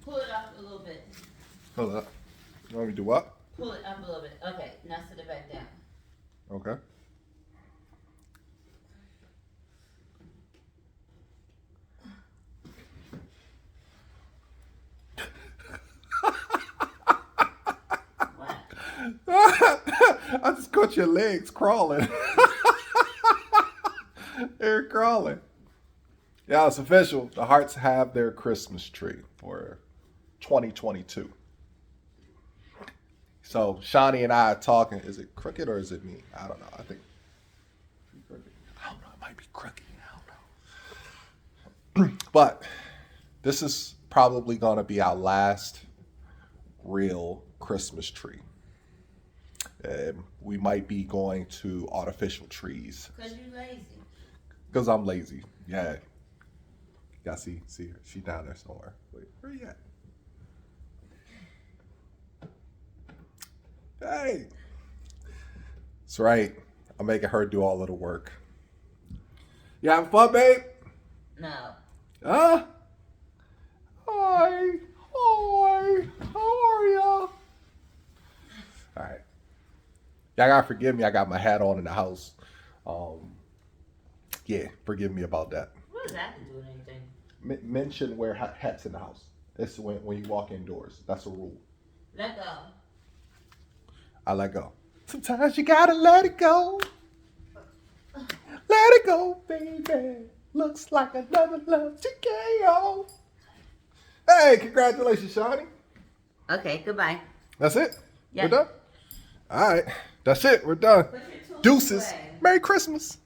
Pull it up a little bit. Hold up. You want me to do what? Pull it up a little bit. Okay, now sit it back down. Okay. I just caught your legs crawling. They're crawling. Yeah, it's official. The Harts have their Christmas tree for 2022. So Shawnee and I are talking. Is it crooked or is it me? I don't know. I think I don't know. It might be crooked. I don't know. But this is probably going to be our last real Christmas tree. We might be going to artificial trees. Because you're lazy. Because I'm lazy. Yeah. Y'all see her. She down there somewhere. Wait, where you at? Hey. That's right. I'm making her do all of the work. You having fun, babe? No. Huh? Hi. Hi. How are ya? All right. Y'all gotta forgive me. I got my hat on in the house. Yeah, forgive me about that. What does that have to do with anything? Men shouldn't wear hats in the house. It's when you walk indoors. That's a rule. Let go. I let go. Sometimes you gotta let it go. Let it go, baby. Looks like another love TKO. Hey, congratulations, Shawnee. Okay, goodbye. That's it? Yep. We're done? All right. That's it. We're done. Put your tools Deuces. away. Merry Christmas.